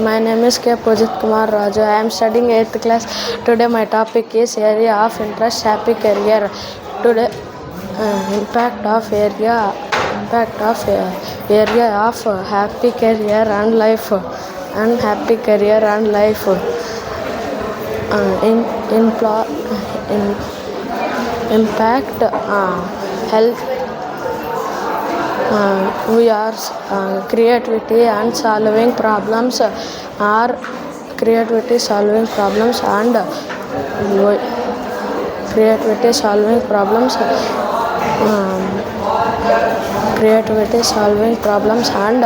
My name is K. Pujit Kumar Raju. I am studying 8th class. Today my topic is area of interest, happy career. Today, impact of area of happy career and life, and happy career and life. In impact health. We are creativity and solving problems are creativity solving problems and creativity solving problems creativity solving problems and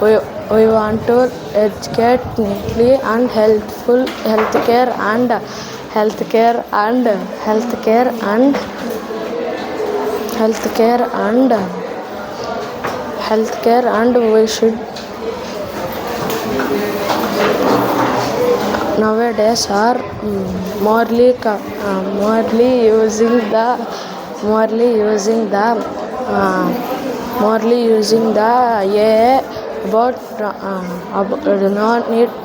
we want to educate neatly and helpful healthcare and healthcare and healthcare and healthcare and healthcare and we should nowadays are morely using the AI about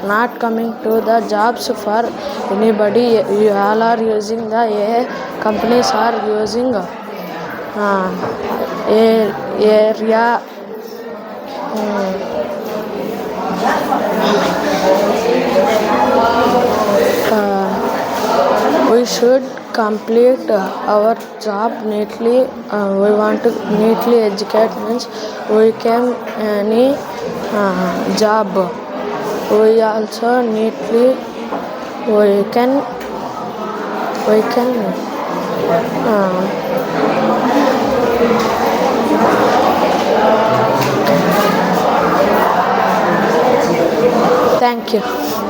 not coming to the jobs for anybody. You all are using the AI. Companies are using area. We should complete our job neatly. We want to neatly educate means we can any job. We also neatly we can thank you.